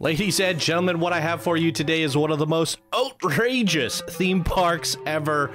Ladies and gentlemen, what I have for you today is one of the most outrageous theme parks ever.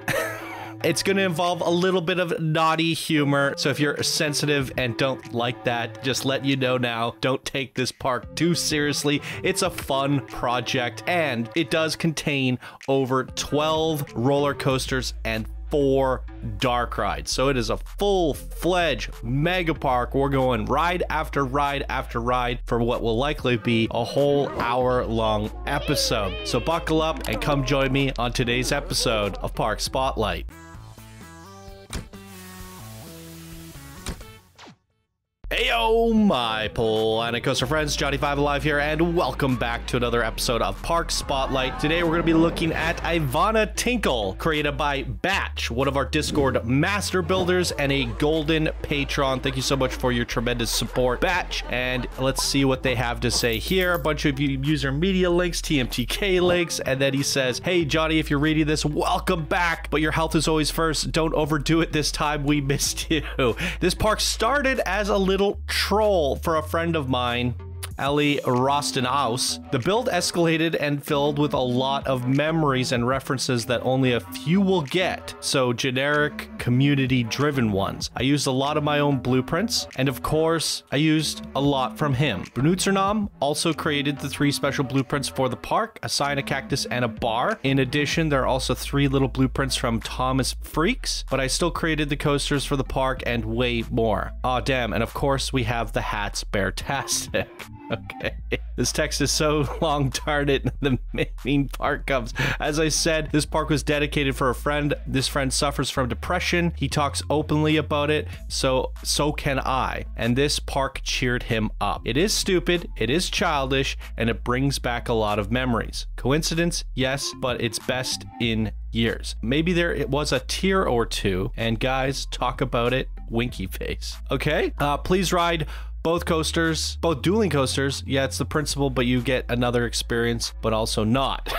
It's going to involve a little bit of naughty humor, so if you're sensitive and don't like that, just let you know now, don't take this park too seriously. It's a fun project, and it does contain over 12 roller coasters and 4 dark rides. So it is a full-fledged mega park. We're going ride after ride after ride for what will likely be a whole hour-long episode. So buckle up and come join me on today's episode of Park Spotlight. Heyo, my Planet Coaster friends, Johnny5 Alive here, and welcome back to another episode of Park Spotlight. Today we're going to be looking at Ivana Tinkle, created by Batch, one of our Discord master builders and a golden patron. Thank you so much for your tremendous support, Batch, and let's see what they have to say here. A bunch of user media links, TMTK links, and then he says, hey Johnny, if you're reading this, welcome back, but your health is always first. Don't overdo it this time, we missed you. This park started as a little troll for a friend of mine, Ellie Rostenhaus. The build escalated and filled with a lot of memories and references that only a few will get, so generic community-driven ones. I used a lot of my own blueprints, and of course, I used a lot from him. Brunutzernam also created the 3 special blueprints for the park, a sign, a cactus, and a bar. In addition, there are also 3 little blueprints from Thomas Freaks, but I still created the coasters for the park and way more. Aw, damn, and of course, we have the hats, bear-tastic. Okay, this text is so long, darn it, the main part comes. As I said, this park was dedicated for a friend. This friend suffers from depression. He talks openly about it, so can I. And this park cheered him up. It is stupid, it is childish, and it brings back a lot of memories. Coincidence? Yes, but it's best in years. Maybe it was a tier or 2, and guys, talk about it, winky face. Okay, please ride both coasters, both dueling coasters. Yeah, it's the principle, but you get another experience, but also not.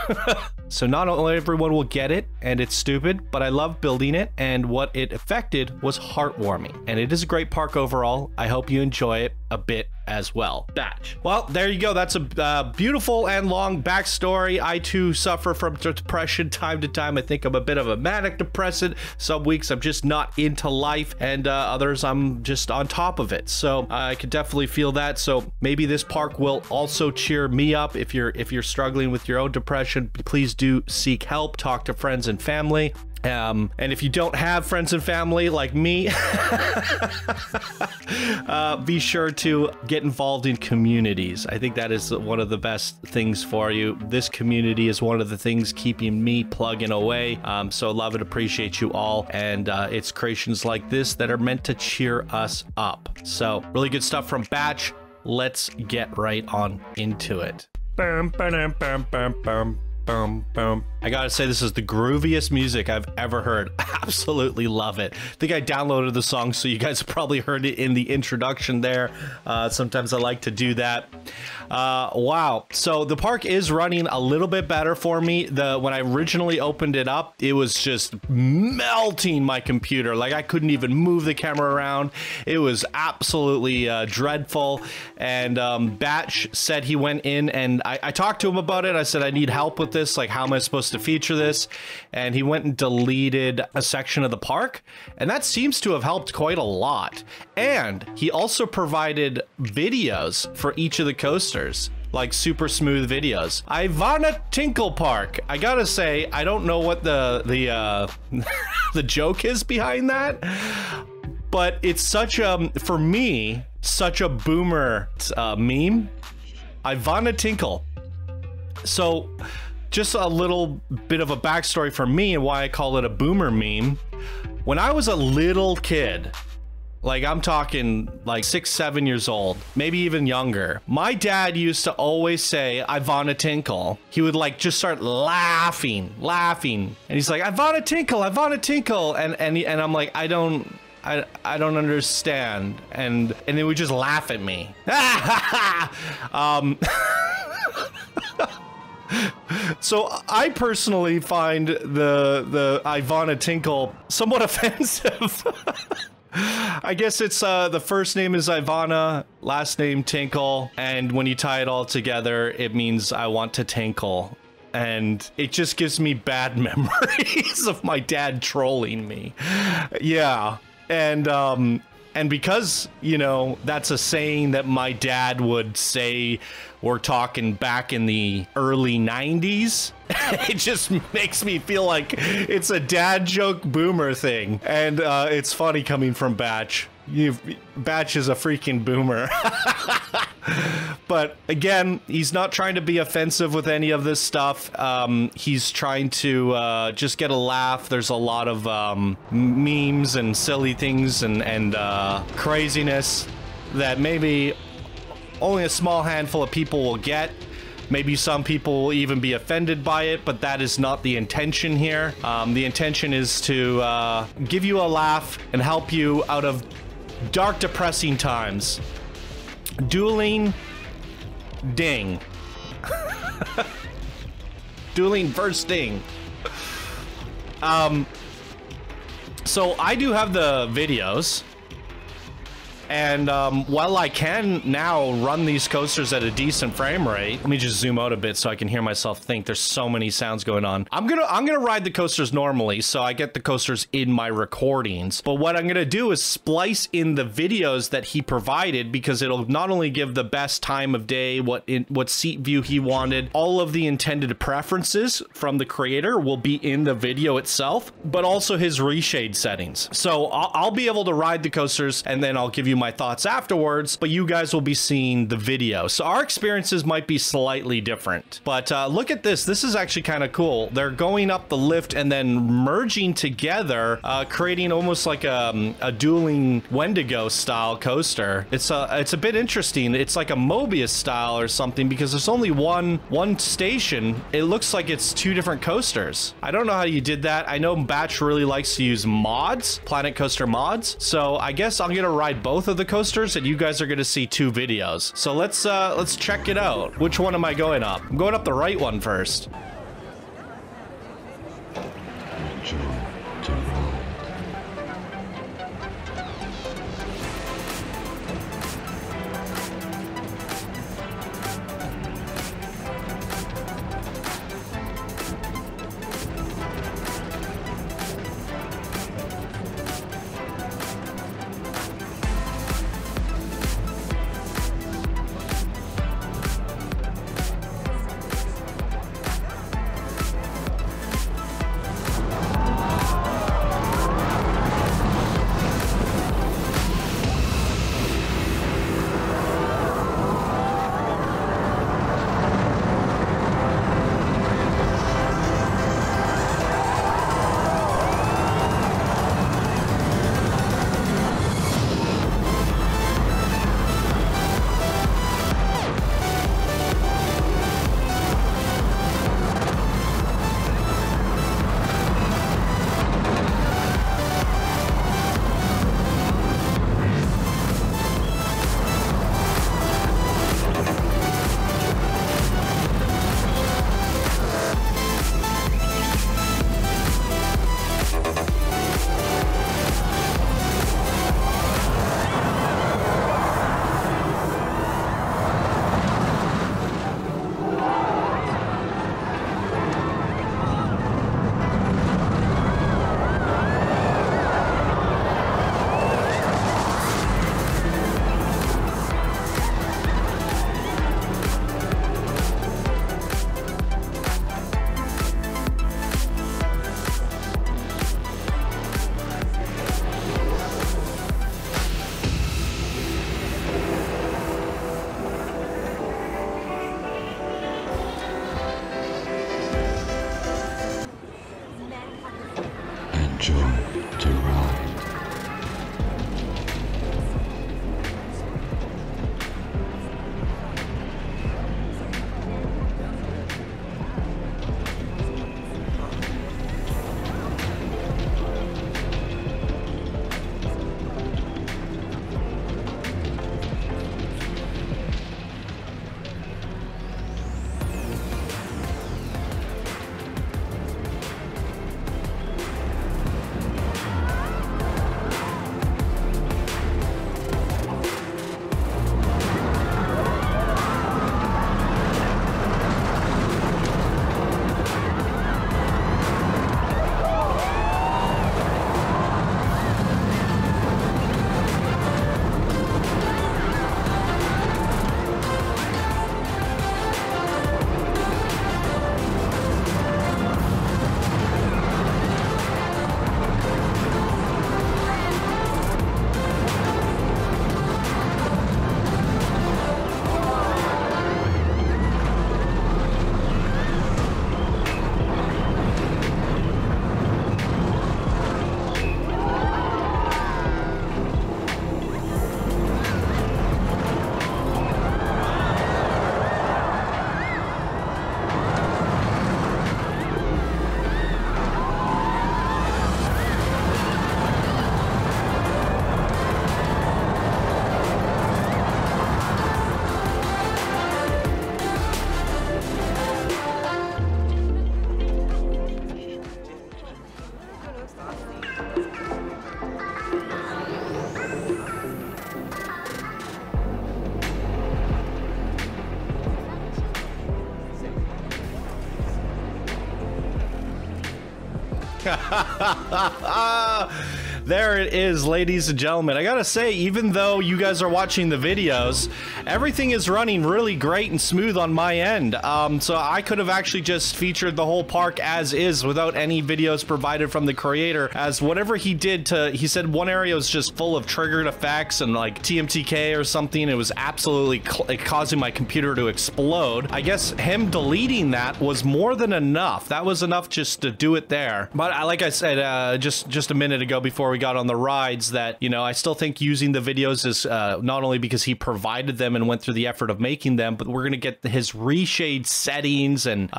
So not only everyone will get it, and it's stupid, but I love building it, and what it affected was heartwarming. And it is a great park overall. I hope you enjoy it a bit as well. Batch. Well, there you go. That's a beautiful and long backstory. I too suffer from depression time to time. I think I'm a bit of a manic depressant. Some weeks I'm just not into life, and others I'm just on top of it. So I could definitely feel that. So maybe this park will also cheer me up. If you're struggling with your own depression, please do seek help. Talk to friends and family. And if you don't have friends and family like me, be sure to get involved in communities. I think that is one of the best things for you. This community is one of the things keeping me plugging away. So love and appreciate you all. And it's creations like this that are meant to cheer us up. So really good stuff from Batch. Let's get right on into it. Bum, ba-dum, bum, bum, bum. Boom, boom. I gotta say, this is the grooviest music I've ever heard. Absolutely love it. I think I downloaded the song, so you guys probably heard it in the introduction there. Sometimes I like to do that. Wow. So the park is running a little bit better for me. When I originally opened it up, it was just melting my computer. Like, I couldn't even move the camera around. It was absolutely dreadful. And Batch said he went in, and I talked to him about it. I said, I need help with this. Like, how am I supposed to feature this? And he went and deleted a section of the park, and that seems to have helped quite a lot. And he also provided videos for each of the coasters, like super smooth videos. Ivana Tinkle Park. I gotta say, I don't know what the the joke is behind that, but it's such a, for me, such a boomer meme. Ivana Tinkle. So just a little bit of a backstory for me and why I call it a boomer meme. When I was a little kid, like I'm talking like 6, 7 years old, maybe even younger, my dad used to always say, Ivana Tinkle. He would like just start laughing. And he's like, Ivana Tinkle, Ivana Tinkle. And I'm like, I don't understand. And they would just laugh at me. So I personally find the Ivana Tinkle somewhat offensive. I guess it's the first name is Ivana, last name Tinkle, and when you tie it all together, it means I want to tinkle. And it just gives me bad memories of my dad trolling me. Yeah. And because, you know, that's a saying that my dad would say, we're talking back in the early 90s, it just makes me feel like it's a dad joke boomer thing. And it's funny coming from Batch. Batch is a freaking boomer. But again, he's not trying to be offensive with any of this stuff. He's trying to just get a laugh. There's a lot of memes and silly things and craziness that maybe only a small handful of people will get. Maybe some people will even be offended by it, but that is not the intention here. The intention is to give you a laugh and help you out of dark, depressing times. Dueling, ding. Dueling first ding. So I do have the videos. And while I can now run these coasters at a decent frame rate, let me just zoom out a bit so I can hear myself think. There's so many sounds going on. I'm gonna ride the coasters normally, so I get the coasters in my recordings. But what I'm gonna do is splice in the videos that he provided, because it'll not only give the best time of day, what seat view he wanted, all of the intended preferences from the creator will be in the video itself, but also his reshade settings. So I'll be able to ride the coasters, and then I'll give you my thoughts afterwards, but you guys will be seeing the video. So our experiences might be slightly different. But look at this. This is actually kind of cool. They're going up the lift and then merging together, creating almost like a dueling Wendigo style coaster. It's a bit interesting. It's like a Mobius style or something, because there's only one station. It looks like it's two different coasters. I don't know how you did that. I know Batch really likes to use mods, Planet Coaster mods. So I guess I'm gonna ride both of the coasters, and you guys are going to see two videos. So let's check it out. Which one am I going up? I'm going up the right one first. There it is, ladies and gentlemen. I gotta say, even though you guys are watching the videos, everything is running really great and smooth on my end. So I could have actually just featured the whole park as is without any videos provided from the creator, as whatever he did to, he said one area was just full of triggered effects and like TMTK or something. It was absolutely causing my computer to explode. I guess him deleting that was more than enough. That was enough just to do it there. But like I said, just a minute ago before we got on the rides, that, you know, I still think using the videos is not only because he provided them and went through the effort of making them, but we're going to get his reshade settings and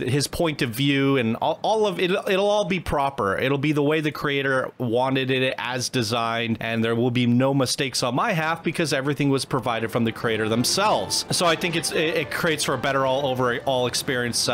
his point of view and all of it. It'll all be proper. It'll be the way the creator wanted it as designed, and there will be no mistakes on my half because everything was provided from the creator themselves. So I think it creates for a better overall experience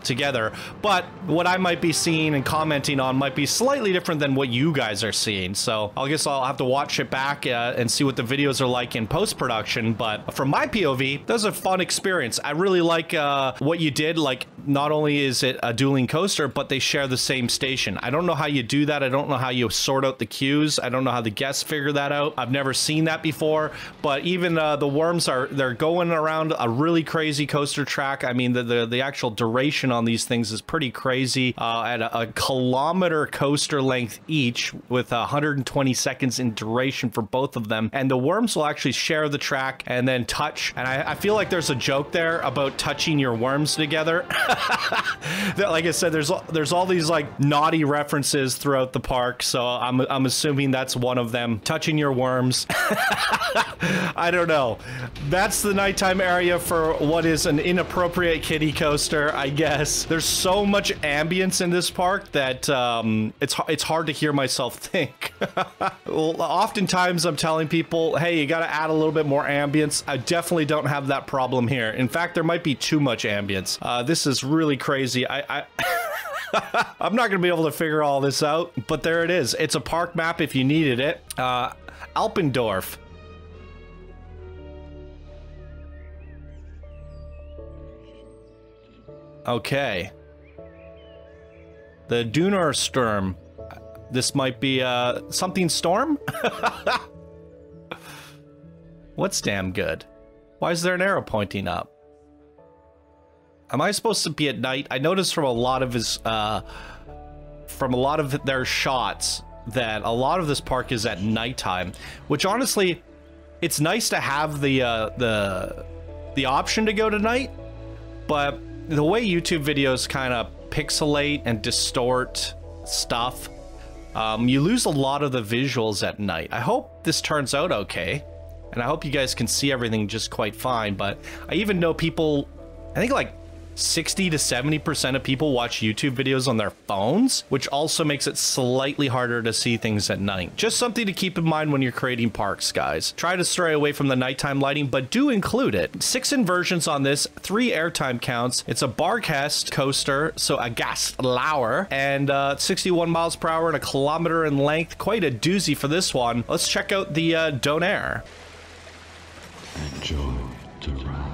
together. But what I might be seeing and commenting on might be slightly different than what you guys are seeing. So I guess I'll have to watch it back and see what the videos are like in post-production. But from my POV, that was a fun experience. I really like what you did. Like, not only is it a dueling coaster, but they share the same station. I don't know how you do that. I don't know how you sort out the queues. I don't know how the guests figure that out. I've never seen that before. But even the worms they're going around a really crazy coaster track. I mean, the actual duration on these things is pretty crazy. At a kilometer coaster length each, with 120 seconds in duration for both of them. And the worms will actually share the track and then touch. And I feel like there's a joke there about touching your worms together. Like I said, there's all these like naughty references throughout the park. So I'm assuming that's one of them. Touching your worms. I don't know. That's the nighttime area for what is an inappropriate kiddie coaster, I guess. There's so much ambience in this park that it's hard to hear myself think. Well, oftentimes I'm telling people, hey, you got to add a little bit more ambience. I definitely don't have that problem here. In fact, there might be too much ambience. This is really crazy. I'm not gonna be able to figure all this out, but there it is. It's a park map if you needed it. Alpendorf. Okay. The Donar storm. This might be something storm? What's damn good? Why is there an arrow pointing up? Am I supposed to be at night? I noticed from a lot of his from a lot of their shots that a lot of this park is at nighttime, which honestly, it's nice to have the option to go to night, but the way YouTube videos kind of pixelate and distort stuff, you lose a lot of the visuals at night. I hope this turns out okay, and I hope you guys can see everything just quite fine. But I even know people, I think like 60 to 70% of people watch YouTube videos on their phones, which also makes it slightly harder to see things at night. Just something to keep in mind when you're creating parks, guys. Try to stray away from the nighttime lighting, but do include it. 6 inversions on this, 3 airtime counts. It's a Barcast coaster, so a gas lower, and 61 miles per hour and a kilometer in length. Quite a doozy for this one. Let's check out the Donar. Enjoy to ride.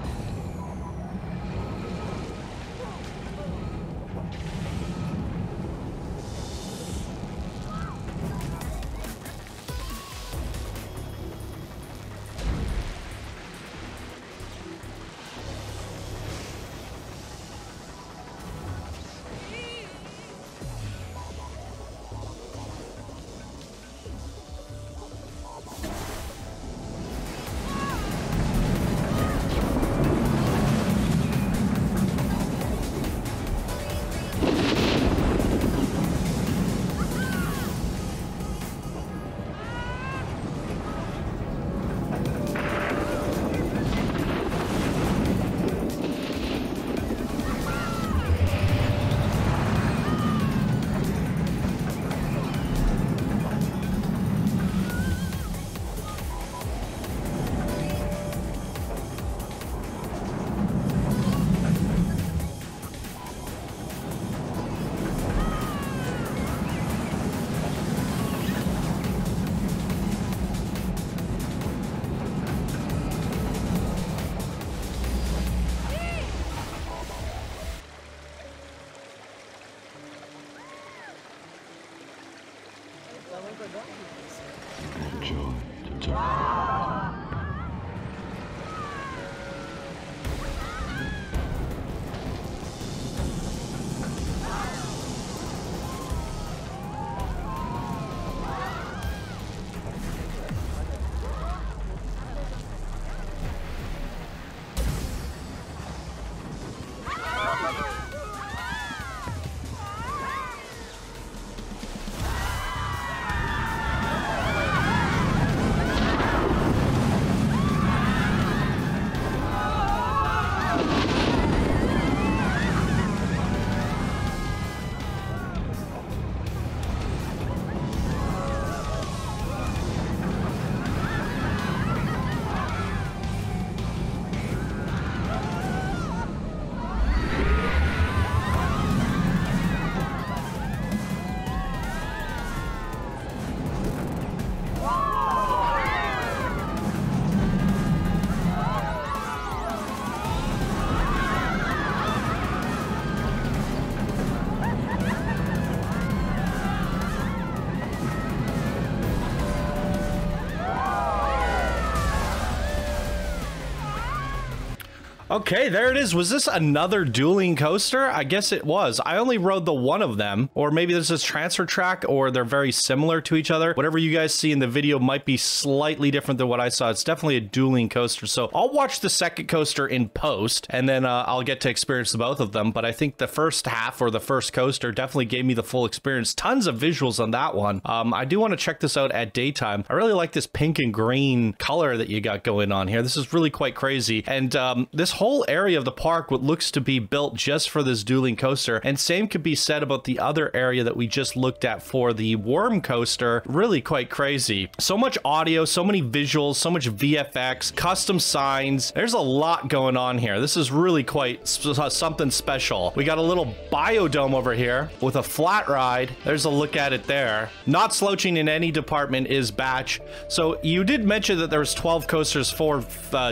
Okay, there it is. Was this another dueling coaster? I guess it was. I only rode the one of them, or maybe there's this transfer track, or they're very similar to each other. Whatever you guys see in the video might be slightly different than what I saw. It's definitely a dueling coaster. So I'll watch the second coaster in post, and then I'll get to experience both of them. But I think the first half, or the first coaster, definitely gave me the full experience. Tons of visuals on that one. I do want to check this out at daytime. I really like this pink and green color that you got going on here. This is really quite crazy. And this whole area of the park, what looks to be built just for this dueling coaster, and same could be said about the other area that we just looked at for the worm coaster. Really quite crazy. So much audio, so many visuals, so much VFX, custom signs. There's a lot going on here. This is really quite something special. We got a little biodome over here with a flat ride. There's a look at it there. Not slouching in any department is Batch. So you did mention that there was 12 coasters for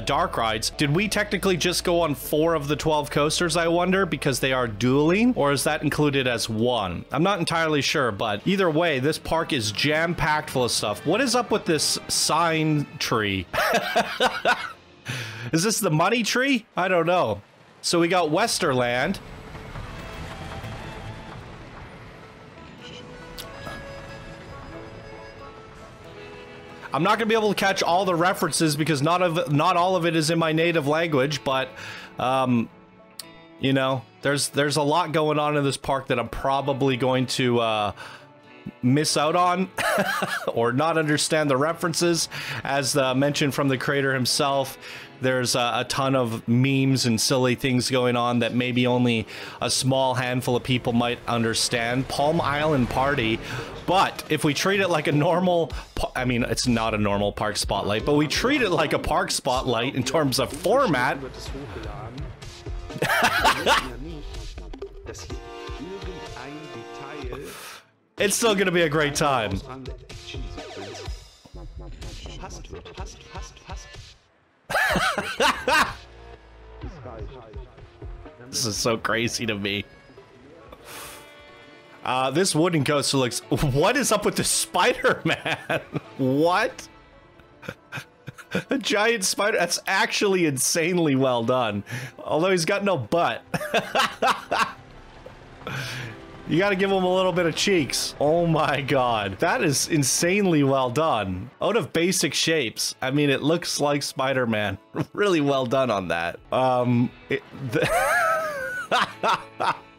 dark rides. Did we technically just go on 4 of the 12 coasters, I wonder, because they are dueling, or is that included as one? I'm not entirely sure, but either way, this park is jam-packed full of stuff. What is up with this sign tree? Is this the money tree? I don't know. So we got Westerland. I'm not gonna be able to catch all the references because not all of it is in my native language, but you know, there's a lot going on in this park that I'm probably going to miss out on or not understand the references. As mentioned from the creator himself, there's a ton of memes and silly things going on that maybe only a small handful of people might understand. Palm Island Party. But if we treat it like a normal, I mean, it's not a normal park spotlight, but we treat it like a park spotlight in terms of format. It's still going to be a great time. This is so crazy to me. This wooden coaster looks... What is up with the Spider-Man? What? A giant spider? That's actually insanely well done. Although he's got no butt. You gotta give him a little bit of cheeks. Oh my god. That is insanely well done. Out of basic shapes. I mean, it looks like Spider-Man. Really well done on that.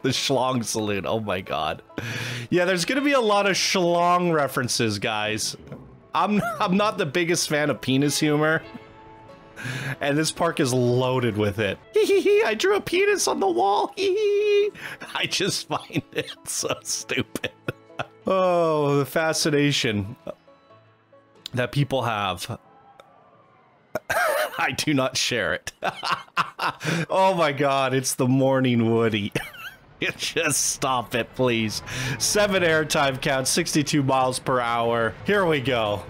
The schlong salute. Oh my god. Yeah, there's gonna be a lot of schlong references, guys. I'm not the biggest fan of penis humor, and this park is loaded with it. I drew a penis on the wall. I just find it so stupid. Oh, the fascination that people have. I do not share it. Oh my god, it's the Moarnin-Woody. Just stop it, please. 7 airtime count, 62 miles per hour. Here we go.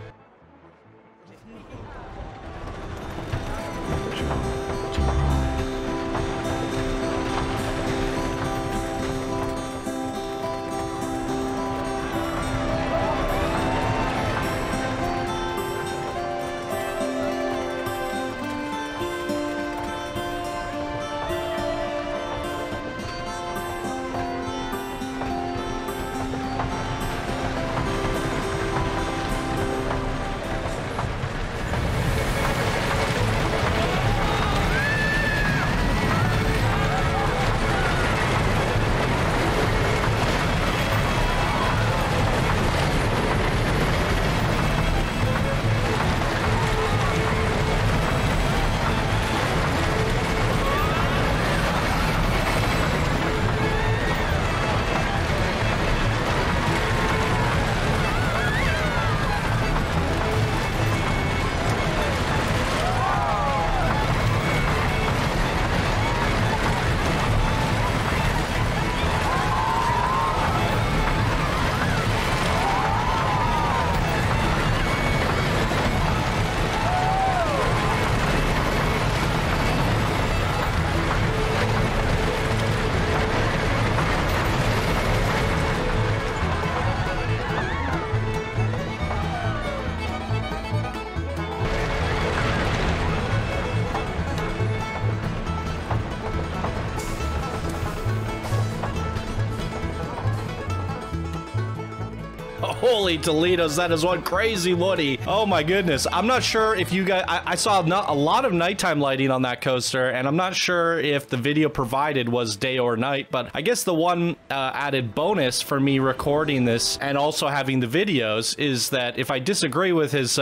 Holy Toledo's, that is one crazy Woody. Oh my goodness. I'm not sure if you guys, I saw not a lot of nighttime lighting on that coaster, and I'm not sure if the video provided was day or night, but I guess the one added bonus for me recording this and also having the videos is that if I disagree with his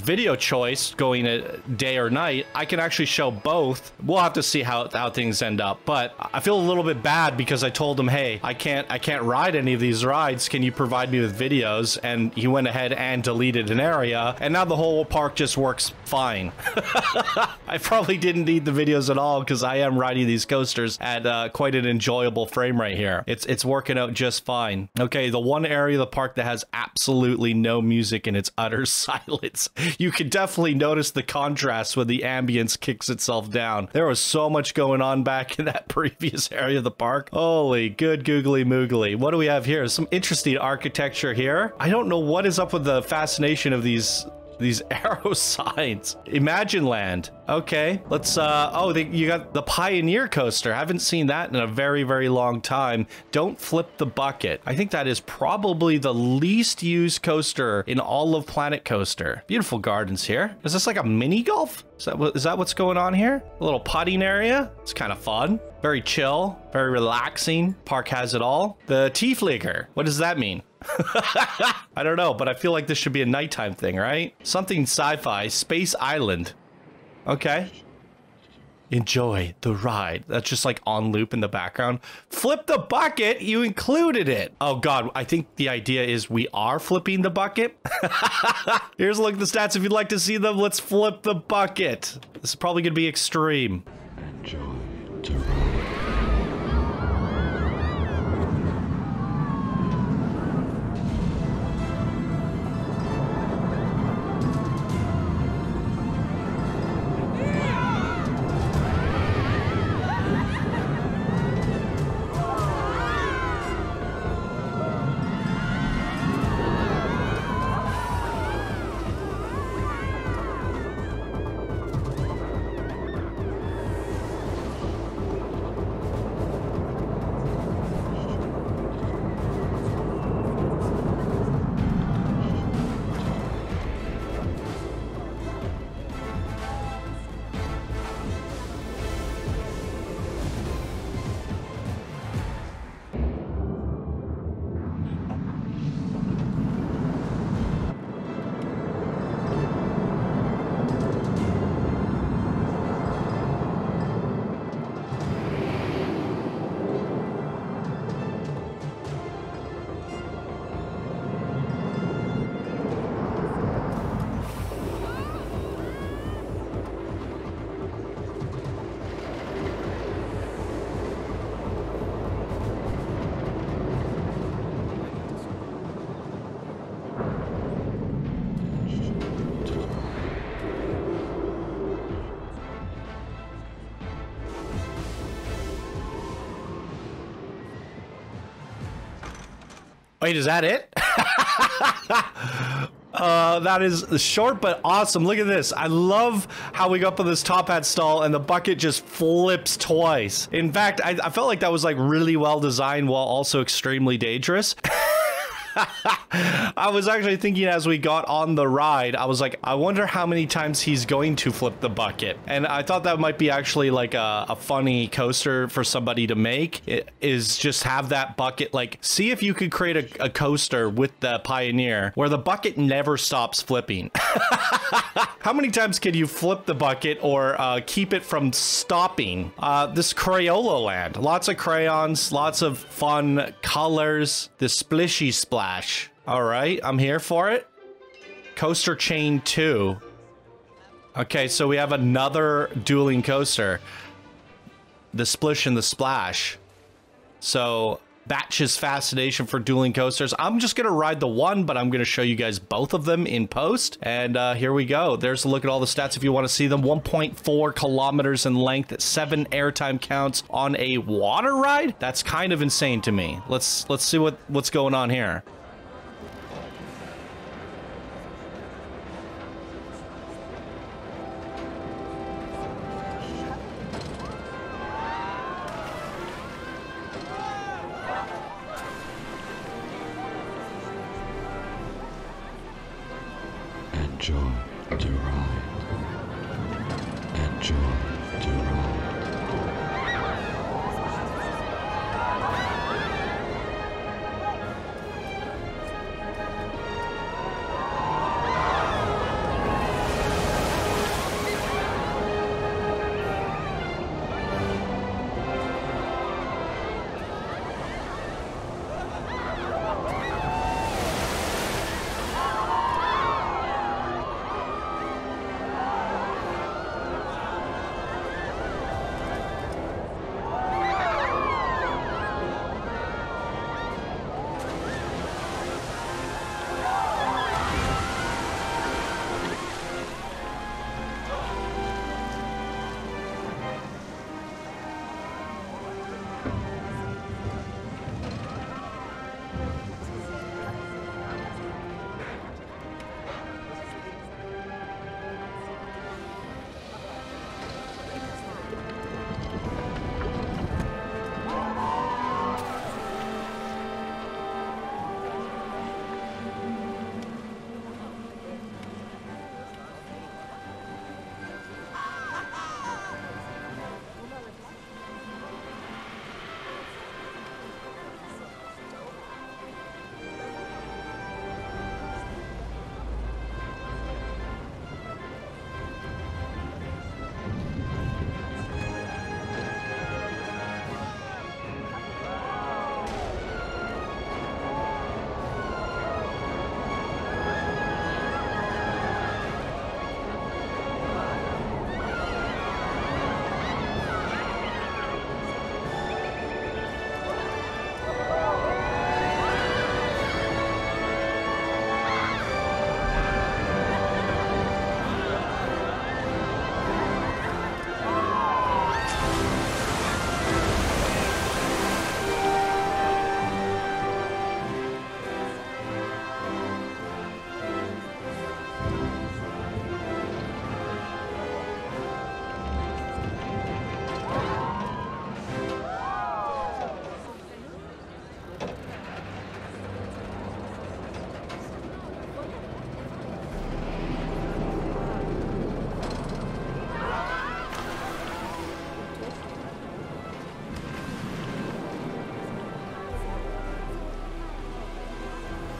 video choice going day or night, I can actually show both. We'll have to see how things end up, but I feel a little bit bad because I told him, hey, I can't ride any of these rides. Can you provide me with videos? And he went ahead and deleted an area, and now the whole park just works fine. I probably didn't need the videos at all because I am riding these coasters at quite an enjoyable frame rate here. It's working out just fine. Okay, the one area of the park that has absolutely no music and it's utter silence. You can definitely notice the contrast when the ambience kicks itself down. There was so much going on back in that previous area of the park. Holy good googly moogly. What do we have here? Some interesting architecture here. I don't know what is up with the fascination of these arrow signs. Imagine Land. Okay, let's oh, you got the Pioneer coaster. Haven't seen that in a very, very long time. Don't flip the bucket. I think that is probably the least used coaster in all of Planet Coaster. Beautiful gardens here. Is this like a mini golf? Is that what's going on here? A little putting area. It's kind of fun. Very chill, very relaxing. Park has it all. The Tieflieger. What does that mean? I don't know, but I feel like this should be a nighttime thing, right? Something sci-fi. Space Island. Okay. Enjoy the ride. That's just like on loop in the background. Flip the bucket. You included it. Oh God, I think the idea is we are flipping the bucket. Here's a look at the stats. If you'd like to see them, let's flip the bucket. This is probably gonna be extreme. Enjoy the ride. Wait, is that it? That is short but awesome. Look at this. I love how we got up on this top hat stall and the bucket just flips twice. In fact, I felt like that was like really well designed while also extremely dangerous. I was actually thinking as we got on the ride, I was like, I wonder how many times he's going to flip the bucket. And I thought that might be actually like a funny coaster for somebody to make. It is just have that bucket, like, see if you could create a coaster with the Pioneer where the bucket never stops flipping. How many times can you flip the bucket or keep it from stopping? This Crayola Land, lots of crayons, lots of fun colors, the Splishy Splash. All right, I'm here for it. Coaster Chain 2. Okay, so we have another dueling coaster. The Splish and the Splash. So Batch's fascination for dueling coasters. I'm just gonna ride the one, but I'm gonna show you guys both of them in post. And here we go. There's a look at all the stats if you want to see them. 1.4 kilometers in length, 7 airtime counts on a water ride. That's kind of insane to me. Let's see what's going on here. Enjoy the ride. Enjoy the ride.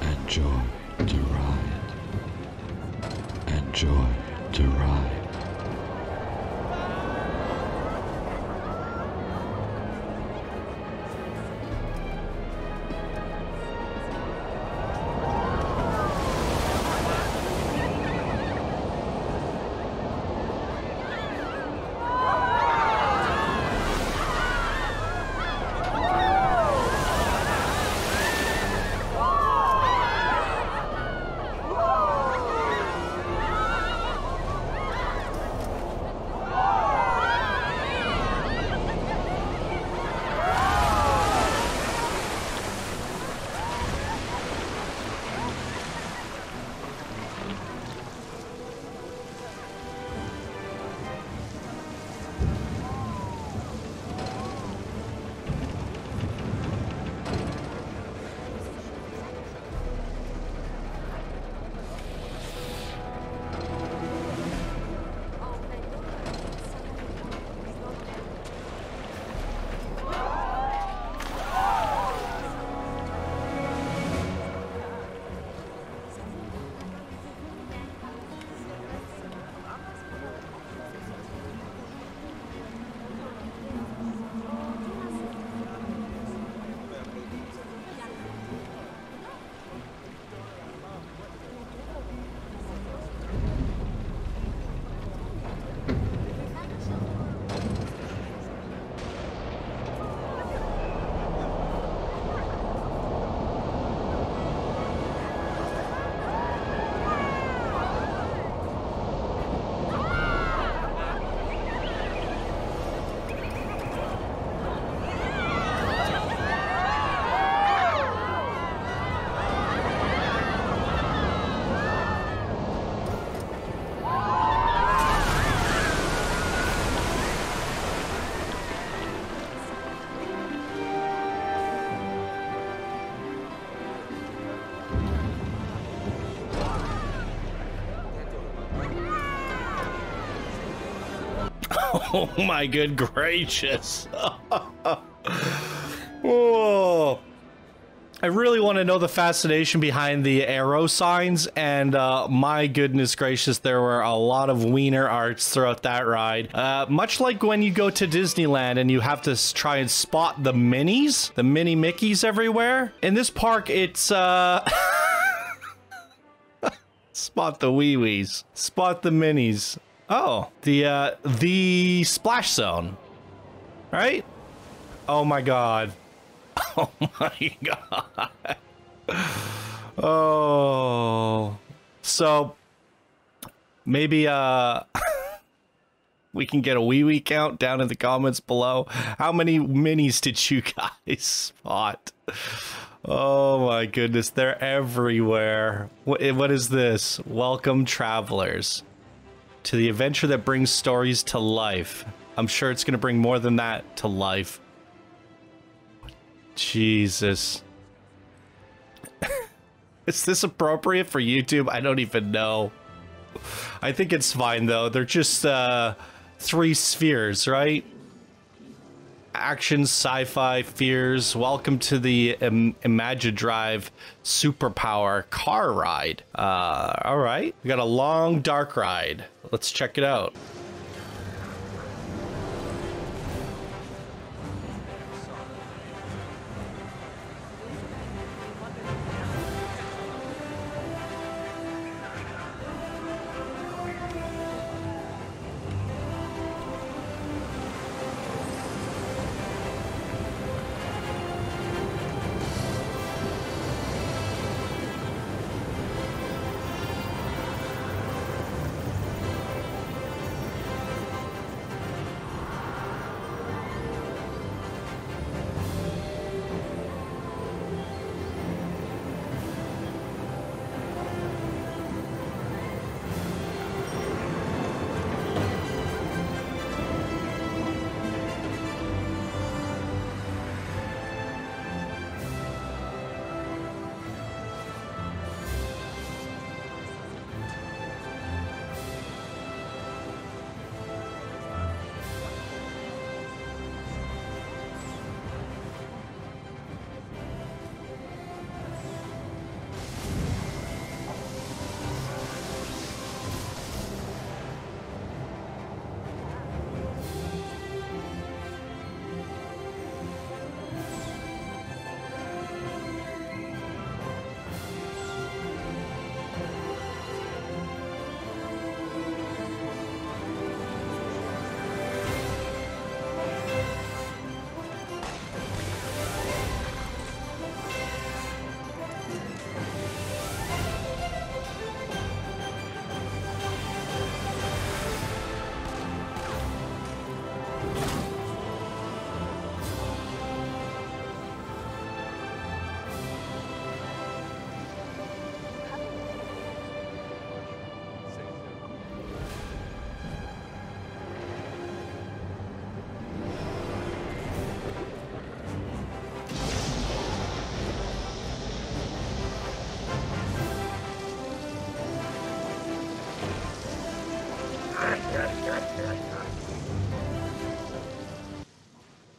Enjoy the ride. Enjoy the ride. Oh my good gracious. Whoa. I really want to know the fascination behind the arrow signs, and my goodness gracious, there were a lot of wiener arts throughout that ride. Much like when you go to Disneyland and you have to try and spot the minis, the mini Mickeys everywhere. In this park, it's spot the wee-wees, spot the minis. Oh, the splash zone, right? Oh my god. Oh my god. Oh. So maybe we can get a wee count down in the comments below. How many minis did you guys spot? Oh my goodness, they're everywhere. What is this? Welcome travelers to the adventure that brings stories to life. I'm sure it's going to bring more than that to life. Jesus. Is this appropriate for YouTube? I don't even know. I think it's fine though. They're just 3 spheres, right? Action, sci-fi, fears. Welcome to the Imagidrive superpower car ride. All right. We got a long dark ride. Let's check it out.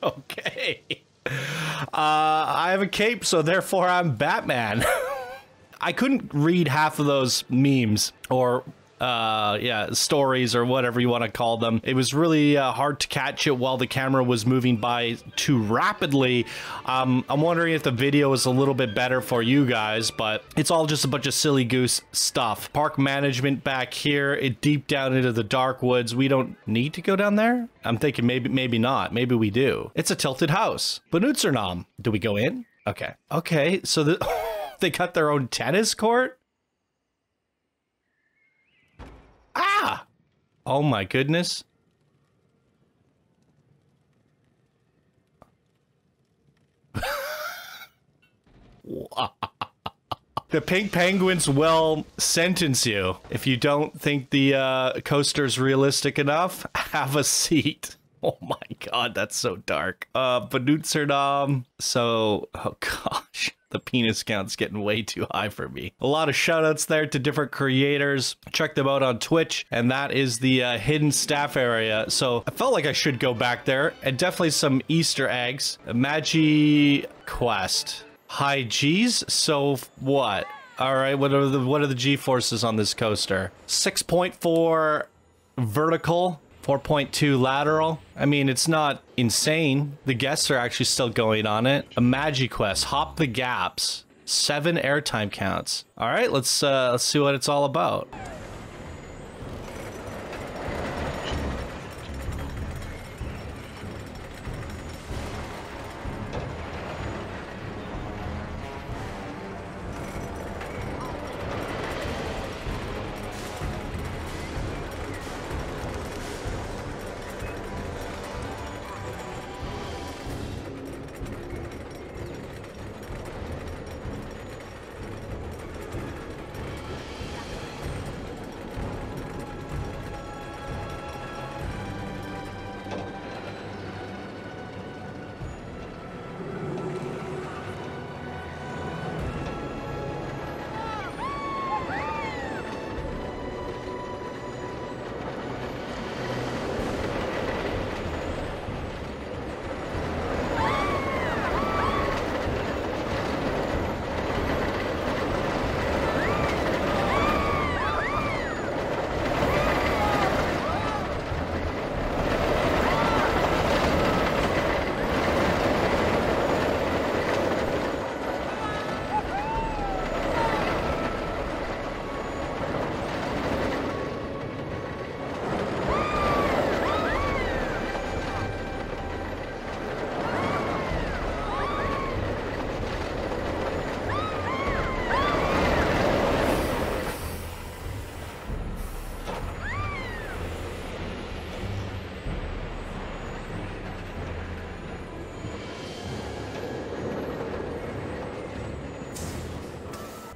Okay. I have a cape, so therefore I'm Batman. I couldn't read half of those memes or yeah, stories or whatever you want to call them. It was really hard to catch it while the camera was moving by too rapidly. I'm wondering if the video is a little bit better for you guys, but it's all just a bunch of silly goose stuff. Park management back here, it deep down into the dark woods. We don't need to go down there? I'm thinking maybe not. Maybe we do. It's a tilted house. Benutzernam. Do we go in? Okay. Okay, so they got their own tennis court? Ah! Oh my goodness. The pink penguins will sentence you. If you don't think the coaster's realistic enough, have a seat. Oh my god, that's so dark. Benutzernam. So, oh gosh. The penis count's getting way too high for me. A lot of shout outs there to different creators. Check them out on Twitch. And that is the hidden staff area. So I felt like I should go back there. And definitely some Easter eggs. Imagi quest. High G's? So what? All right, what are the G forces on this coaster? 6.4 vertical. 4.2 lateral. I mean, it's not insane. The guests are actually still going on it. Imagi quest, hop the gaps, 7 airtime counts. All right, let's see what it's all about.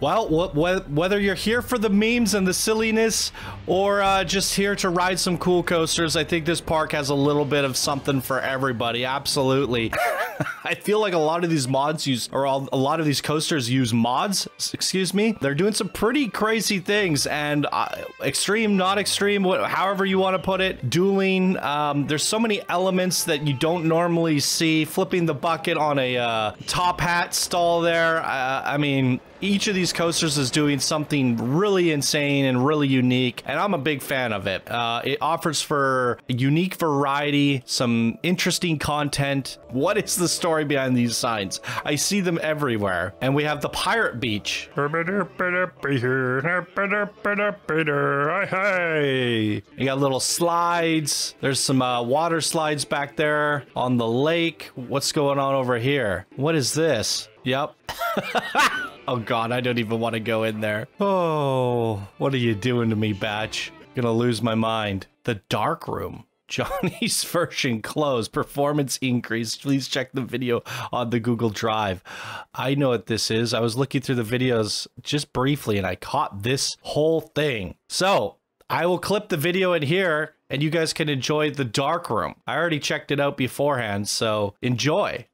Well, whether you're here for the memes and the silliness or just here to ride some cool coasters, I think this park has a little bit of something for everybody. Absolutely. I feel like a lot of these mods use, or a lot of these coasters use mods, excuse me. They're doing some pretty crazy things, and extreme, not extreme, however you want to put it. Dueling, there's so many elements that you don't normally see. Flipping the bucket on a top hat stall there. I mean, each of these coasters is doing something really insane and really unique, and I'm a big fan of it. It offers for a unique variety, some interesting content. What is the story behind these signs? I see them everywhere. And we have the Pirate Beach. Hey, you got little slides. There's some water slides back there on the lake. What's going on over here? What is this? Yep. Oh god, I don't even want to go in there. Oh, what are you doing to me, Batch? Gonna lose my mind. The dark room. Johnny's version closed. Performance increase. Please check the video on the Google Drive. I know what this is. I was looking through the videos just briefly and I caught this whole thing. So I will clip the video in here and you guys can enjoy the dark room. I already checked it out beforehand, so enjoy.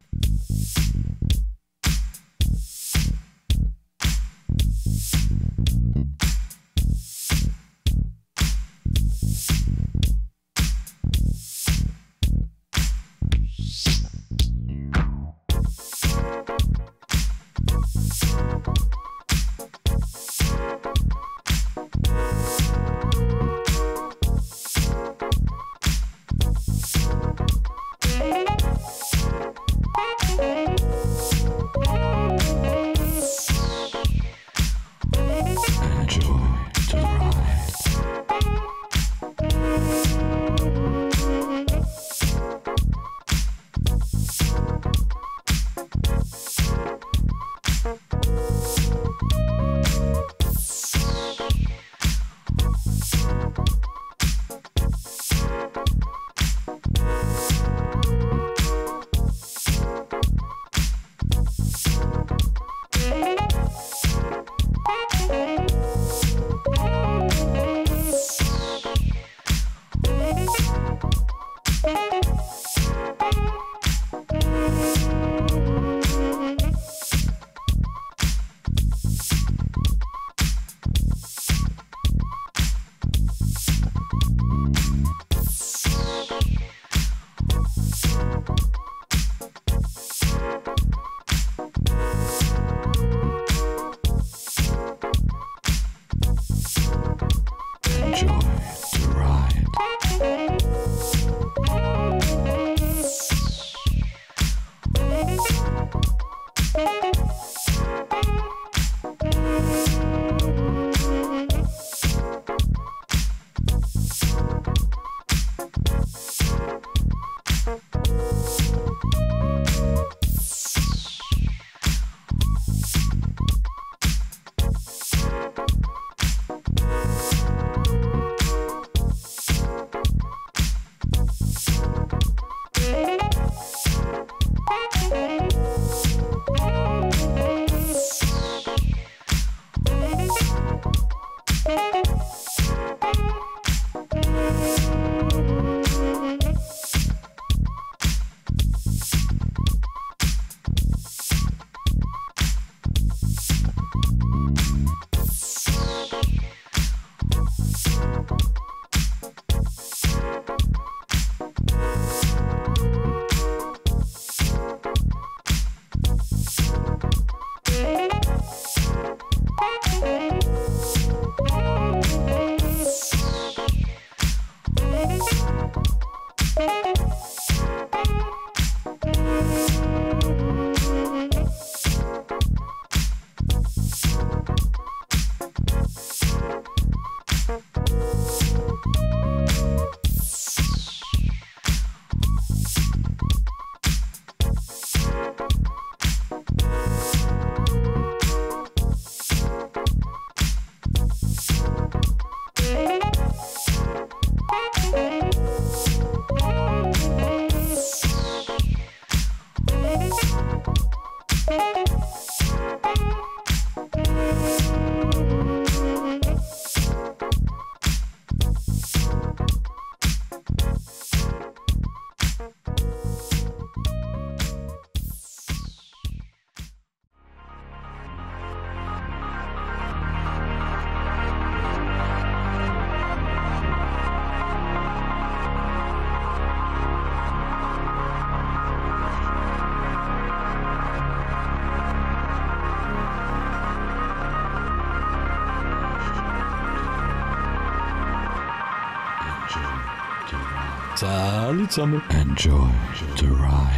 alle zusammen. Enjoy the ride.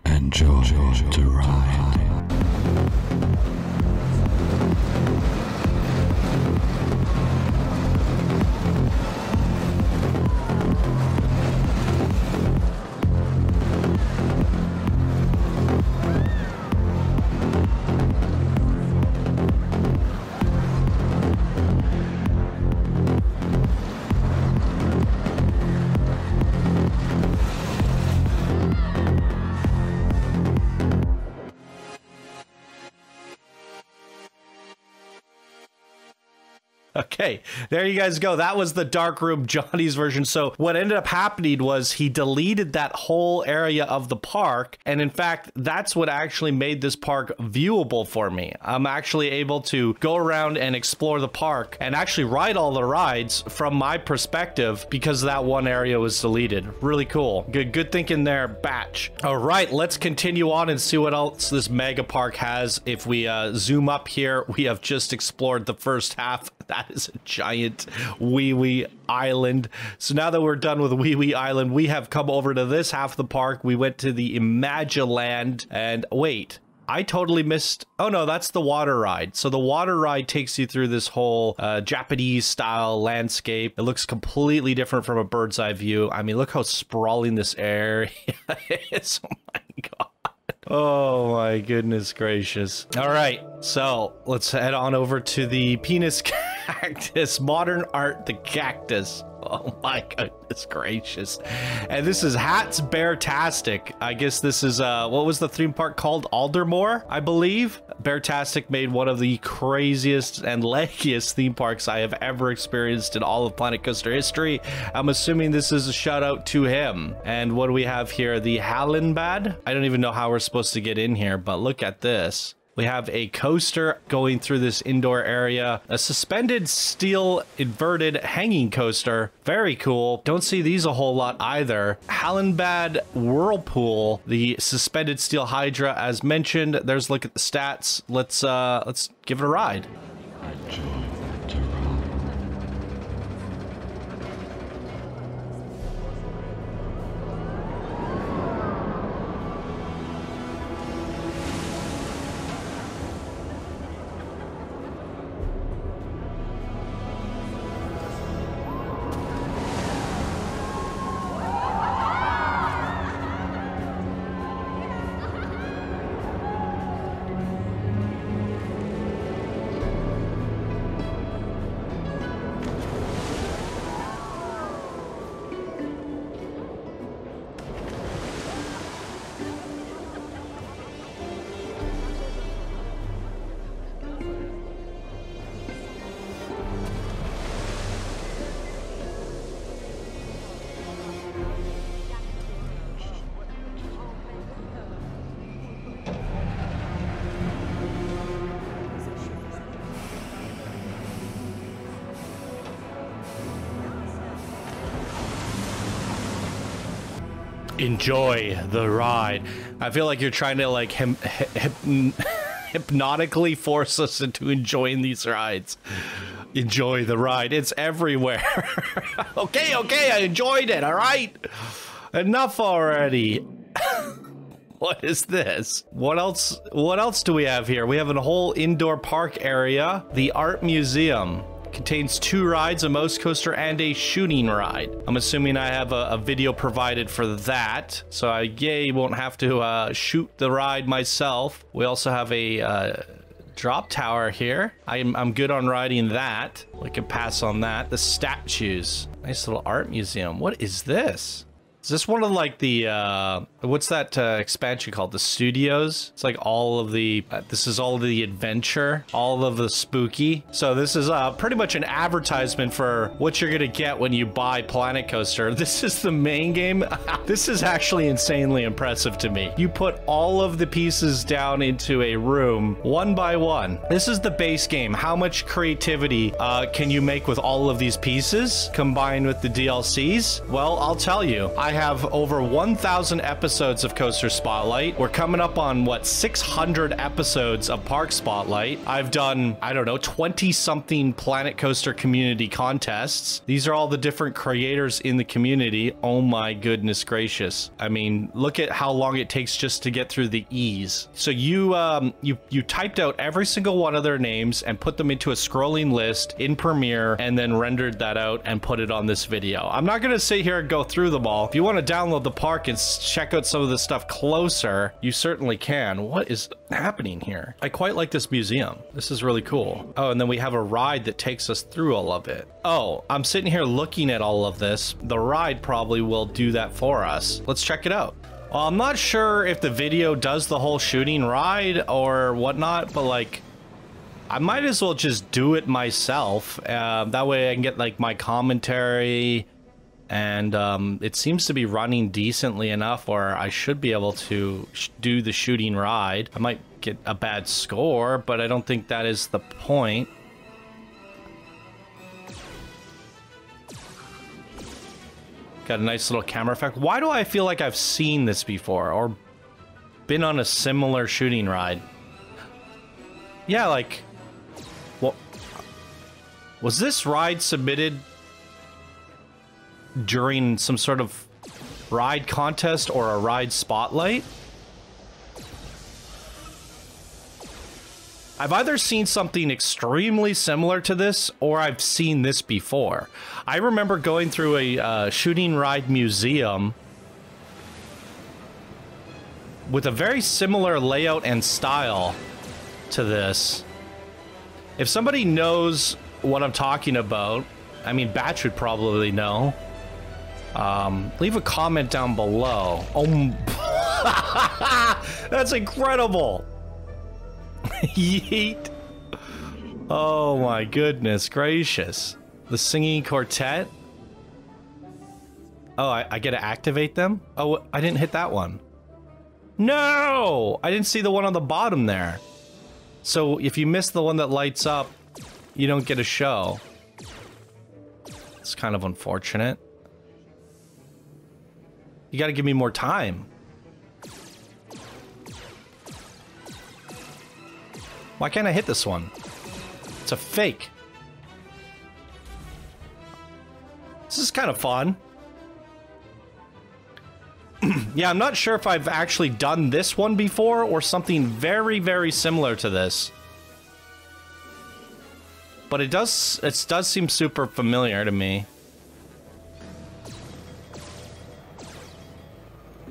Enjoy the ride. Okay, there you guys go. That was the dark room, Johnny's version. So what ended up happening was he deleted that whole area of the park. And in fact, that's what actually made this park viewable for me. I'm actually able to go around and explore the park and actually ride all the rides from my perspective because that one area was deleted. Really cool. Good thinking there, Batch. All right, let's continue on and see what else this mega park has. If we zoom up here, we have just explored the first half. That is a giant wee island. So now that we're done with wee island, we have come over to this half of the park. We went to the Imagiland, and wait, I totally missed. Oh no, that's the water ride. So the water ride takes you through this whole Japanese style landscape. It looks completely different from a bird's eye view. I mean, look how sprawling this area is. Oh my God. Oh my goodness gracious. All right, so let's head on over to the penis cactus, modern art, the cactus. Oh my goodness gracious. And this is Hats Beartastic. I guess this is, what was the theme park called? Aldermore, I believe. Beartastic made one of the craziest and leggiest theme parks I have ever experienced in all of Planet Coaster history. I'm assuming this is a shout out to him. And what do we have here? The Hallenbad? I don't even know how we're supposed to get in here, but look at this. We have a coaster going through this indoor area, a suspended steel inverted hanging coaster. Very cool. Don't see these a whole lot either. Hallenbad Whirlpool, the suspended steel hydra as mentioned. There's a look at the stats. Let's give it a ride. Enjoy the ride. Enjoy the ride. I feel like you're trying to like hypnotically force us into enjoying these rides. Enjoy the ride. It's everywhere. Okay, I enjoyed it. All right. Enough already. What is this? What else do we have here? We have a whole indoor park area. The art museum contains 2 rides, a Mouse Coaster and a shooting ride. I'm assuming I have a video provided for that, so I won't have to shoot the ride myself. We also have a drop tower here. I'm good on riding that. We can pass on that. The statues. Nice little art museum. What is this? Is this one of like the, what's that expansion called? The studios? It's like all of the, this is all of the adventure, all of the spooky. So this is pretty much an advertisement for what you're gonna get when you buy Planet Coaster. This is the main game. This is actually insanely impressive to me. You put all of the pieces down into a room, one by one. This is the base game. How much creativity can you make with all of these pieces combined with the DLCs? Well, I'll tell you. I have over 1,000 episodes of Coaster Spotlight. We're coming up on, what, 600 episodes of Park Spotlight. I've done, I don't know, 20-something Planet Coaster community contests. These are all the different creators in the community. Oh my goodness gracious. I mean, look at how long it takes just to get through the E's. So you typed out every single one of their names and put them into a scrolling list in Premiere and then rendered that out and put it on this video. I'm not going to sit here and go through them all. If you want to download the park and check out some of this stuff closer, you certainly can. What is happening here? I quite like this museum. This is really cool. Oh, and then we have a ride that takes us through all of it. Oh, I'm sitting here looking at all of this. The ride probably will do that for us. Let's check it out. Well, I'm not sure if the video does the whole shooting ride or whatnot, but like, I might as well just do it myself. That way I can get like my commentary, and it seems to be running decently enough where I should be able to do the shooting ride. I might get a bad score, but I don't think that is the point. Got a nice little camera effect. Why do I feel like I've seen this before or been on a similar shooting ride? Yeah, like, what was this ride submitted during some sort of ride contest or a ride spotlight? I've either seen something extremely similar to this or I've seen this before. I remember going through a shooting ride museum with a very similar layout and style to this. If somebody knows what I'm talking about, I mean, Batch would probably know. Leave a comment down below. Oh, that's incredible. Yeet. Oh my goodness gracious. The singing quartet. Oh, I get to activate them? Oh, I didn't hit that one. No! I didn't see the one on the bottom there. So if you miss the one that lights up, you don't get a show. It's kind of unfortunate. You gotta give me more time. Why can't I hit this one? It's a fake. This is kind of fun. Yeah, I'm not sure if I've actually done this one before or something very, very similar to this. But it does seem super familiar to me.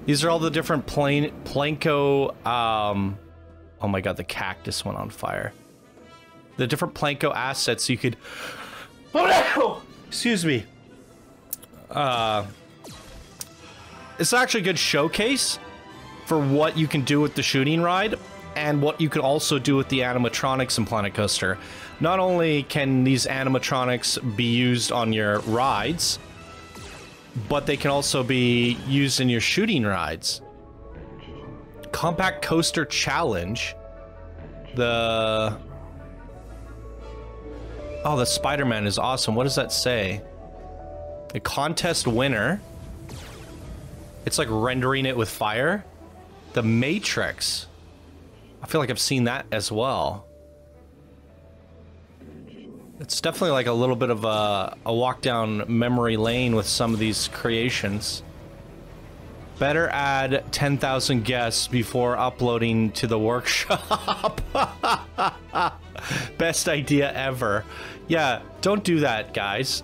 These are all the different Planko, oh my god, the cactus went on fire. The different Planko assets you could... Oh no! Excuse me. It's actually a good showcase for what you can do with the shooting ride and what you can also do with the animatronics in Planet Coaster. Not only can these animatronics be used on your rides, but they can also be used in your shooting rides. Compact Coaster Challenge. The Spider-Man is awesome. What does that say? The contest winner. It's like rendering it with fire. The Matrix. I feel like I've seen that as well. It's definitely like a little bit of a walk down memory lane with some of these creations. Better add 10,000 guests before uploading to the workshop. Best idea ever. Yeah, don't do that, guys.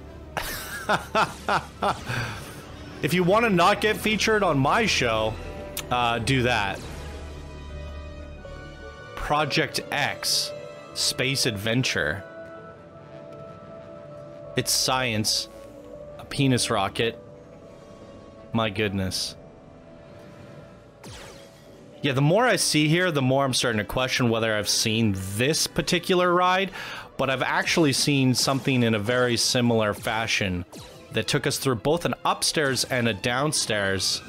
If you want to not get featured on my show, do that. Project X, Space Adventure. It's science. A penis rocket. My goodness. Yeah, the more I see here, the more I'm starting to question whether I've seen this particular ride, but I've actually seen something in a very similar fashion that took us through both an upstairs and a downstairs.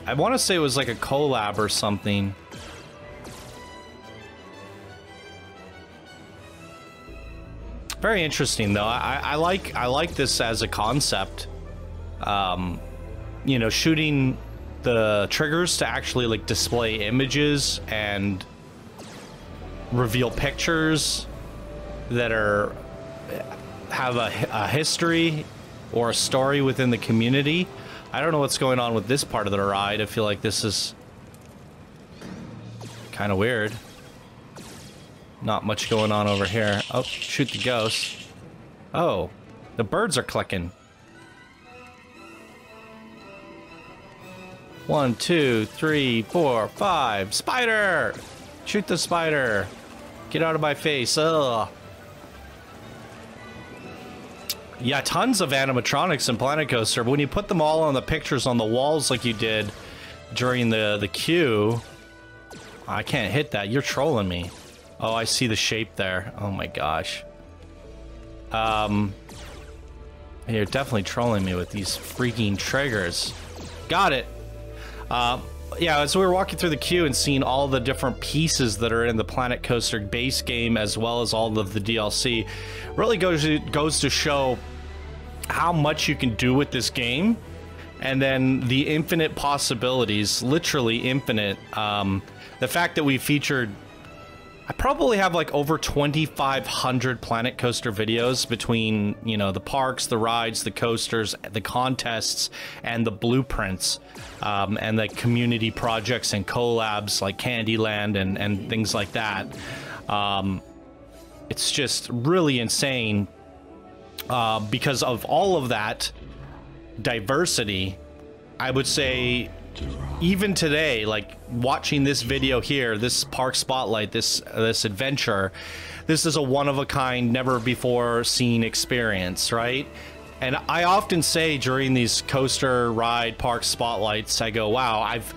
I want to say it was like a collab or something. Very interesting, though. I like this as a concept. You know, shooting the triggers to actually like display images and reveal pictures that have a history or a story within the community. I don't know what's going on with this part of the ride. I feel like this is kind of weird. Not much going on over here. Oh, shoot the ghost. Oh, the birds are clicking. 1, 2, 3, 4, 5. Spider! Shoot the spider. Get out of my face. Ugh. Yeah, tons of animatronics in Planet Coaster, but when you put them all on the pictures on the walls like you did during the queue, I can't hit that. You're trolling me. Oh, I see the shape there. Oh my gosh. You're definitely trolling me with these freaking triggers. Got it. Yeah, as we were walking through the queue and seeing all the different pieces that are in the Planet Coaster base game as well as all of the DLC, really goes to show how much you can do with this game, and then the infinite possibilities, literally infinite. The fact that we featured, I probably have like over 2,500 Planet Coaster videos between, you know, the parks, the rides, the coasters, the contests, and the blueprints, and the community projects and collabs like Candyland and things like that. It's just really insane because of all of that diversity. I would say even today, like watching this video here, this park spotlight, this adventure, this is a one-of-a-kind, never before seen experience, right? And I often say during these coaster ride park spotlights, I go, wow, I've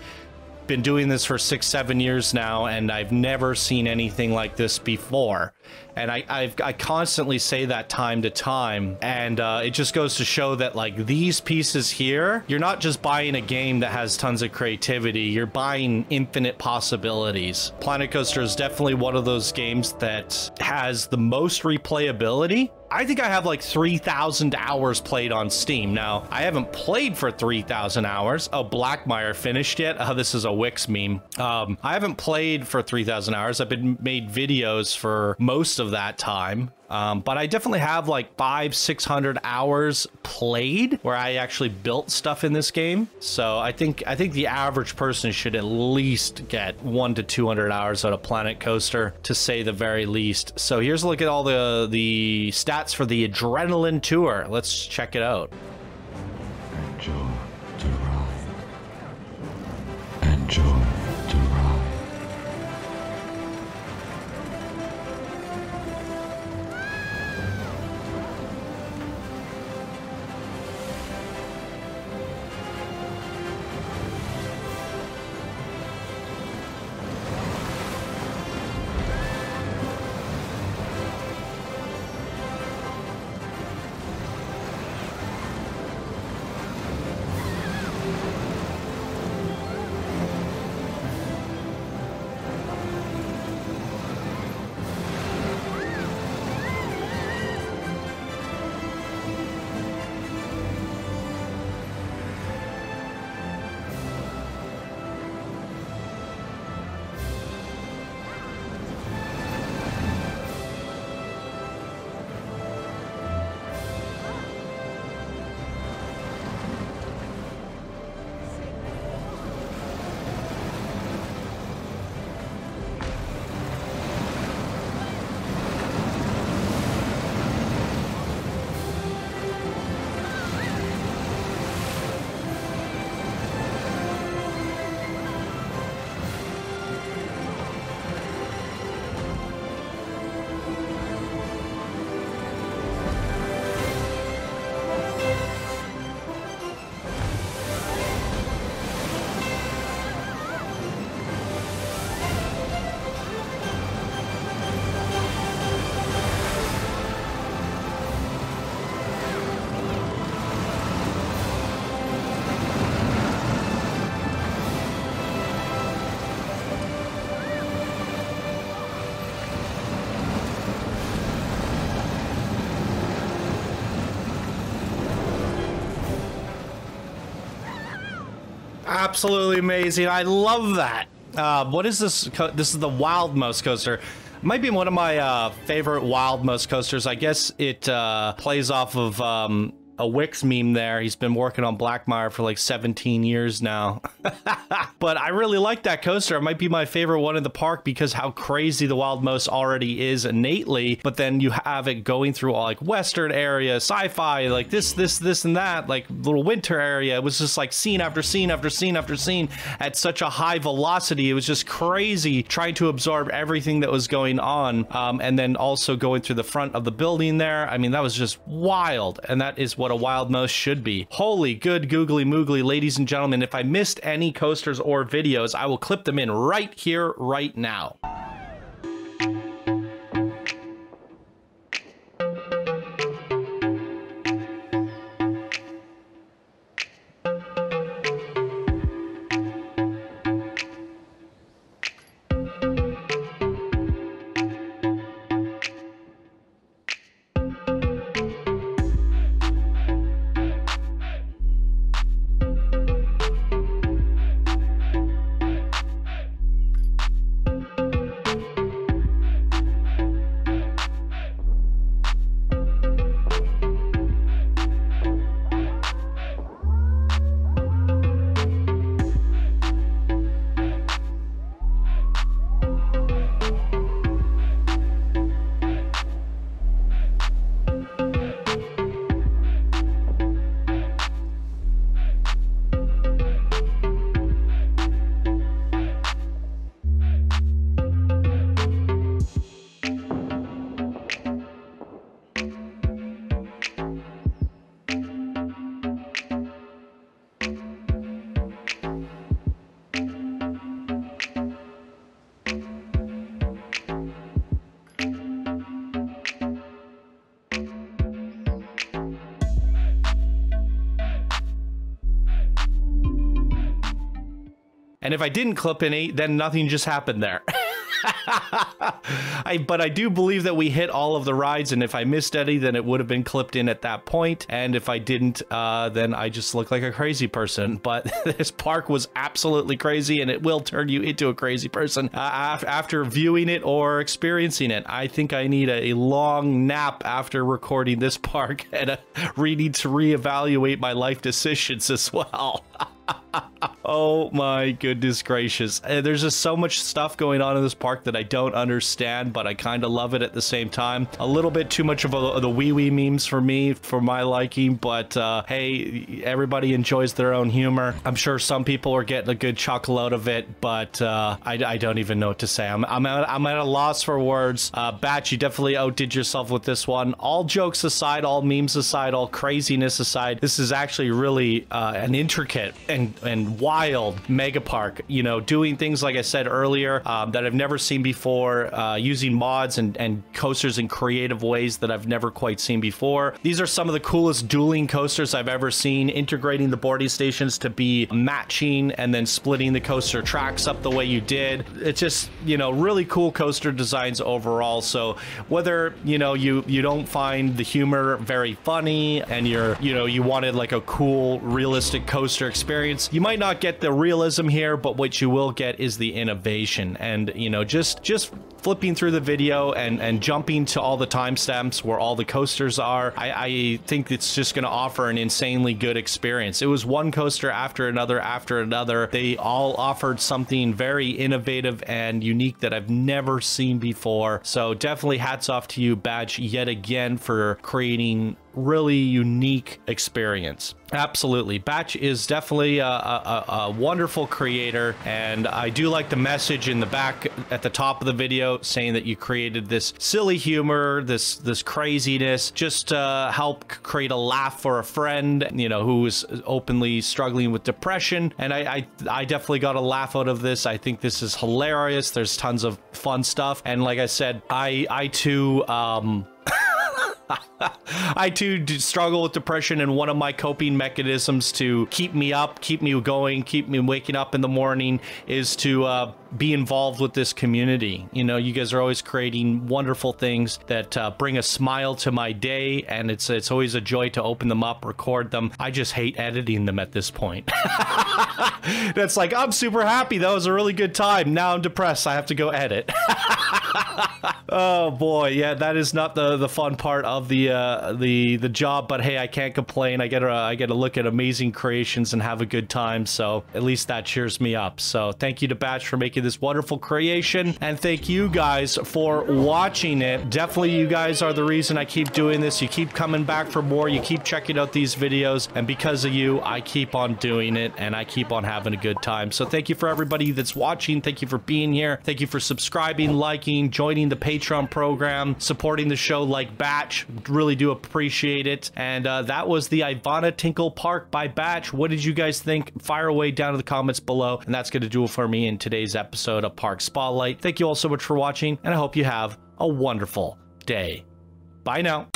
been doing this for 6-7 years now, and I've never seen anything like this before. And I constantly say that time to time, and it just goes to show that like these pieces here, you're not just buying a game that has tons of creativity, you're buying infinite possibilities. Planet Coaster is definitely one of those games that has the most replayability. I think I have like 3,000 hours played on Steam. Now, I haven't played for 3,000 hours. Oh, Blackmire finished yet? Oh, this is a Wix meme. I haven't played for 3,000 hours. I've been made videos for most of that time. But I definitely have like 500-600 hours played where I actually built stuff in this game. So I think the average person should at least get 100 to 200 hours out of Planet Coaster, to say the very least. So here's a look at all the stats for the Adrenaline Tour. Let's check it out. Enjoy to ride. Enjoy to ride. absolutely amazing. I love that. What is this? This is the Wild Mouse coaster. Might be one of my favorite Wild Mouse coasters. I guess it plays off of a Wix meme there. He's been working on Blackmire for like 17 years now. But I really like that coaster. It might be my favorite one in the park because how crazy the Wild Mouse already is innately, but then you have it going through all like Western area, sci-fi, like this and that, like little winter area. It was just like scene after scene after scene after scene at such a high velocity. It was just crazy trying to absorb everything that was going on. And then also going through the front of the building there. I mean, that was just wild. And that is what a Wild Mouse should be. Holy good googly moogly, ladies and gentlemen. If I missed any coasters or videos, I will clip them in right here, right now. And if I didn't clip any, then nothing just happened there. But I do believe that we hit all of the rides, and if I missed any, then it would have been clipped in at that point. And if I didn't, then I just look like a crazy person. But this park was absolutely crazy, and it will turn you into a crazy person after viewing it or experiencing it. I think I need a long nap after recording this park, and need to reevaluate my life decisions as well. Oh my goodness gracious. There's just so much stuff going on in this park that I don't understand, but I kind of love it at the same time. A little bit too much of the wee-wee memes for me, for my liking, but hey, everybody enjoys their own humor. I'm sure some people are getting a good chuckle out of it, but I don't even know what to say. I'm at a loss for words. Batch, you definitely outdid yourself with this one. All jokes aside, all memes aside, all craziness aside, this is actually really an intricate and wild mega park, you know, doing things like I said earlier that I've never seen before, using mods and coasters in creative ways that I've never quite seen before. These are some of the coolest dueling coasters I've ever seen, integrating the boarding stations to be matching and then splitting the coaster tracks up the way you did. It's just, you know, really cool coaster designs overall. So whether, you know, you don't find the humor very funny and you wanted like a cool realistic coaster experience, you might not get the realism here, but what you will get is the innovation. And, you know, just flipping through the video and jumping to all the timestamps where all the coasters are, I think it's just going to offer an insanely good experience. It was one coaster after another. They all offered something very innovative and unique that I've never seen before. So definitely hats off to you, Badge, yet again for creating really unique experience. Absolutely. Batch is definitely a wonderful creator, and I do like the message in the back at the top of the video saying that you created this silly humor, this craziness, just to help create a laugh for a friend, you know, who is openly struggling with depression. And I definitely got a laugh out of this. I think this is hilarious. There's tons of fun stuff. And like I said, I too I too do struggle with depression, and one of my coping mechanisms to keep me up, keep me going, keep me waking up in the morning is to be involved with this community. You know, you guys are always creating wonderful things that bring a smile to my day, and it's always a joy to open them up, record them. I just hate editing them at this point. That's like, I'm super happy. That was a really good time. Now I'm depressed. I have to go edit. Oh boy, yeah, that is not the fun part of the job, but hey, I can't complain. I get to look at amazing creations and have a good time, so at least that cheers me up. So thank you to Batch for making this wonderful creation, and thank you guys for watching it. Definitely you guys are the reason I keep doing this. You keep coming back for more, you keep checking out these videos, and because of you, I keep on doing it, and I keep on having a good time. So thank you for everybody that's watching. Thank you for being here. Thank you for subscribing, liking, joining the Patreon program, supporting the show like Batch. Really do appreciate it. And that was the Ivana Tinkle Park by Batch. What did you guys think? Fire away down in the comments below. And that's going to do it for me in today's episode of Park Spotlight. Thank you all so much for watching, and I hope you have a wonderful day. Bye now.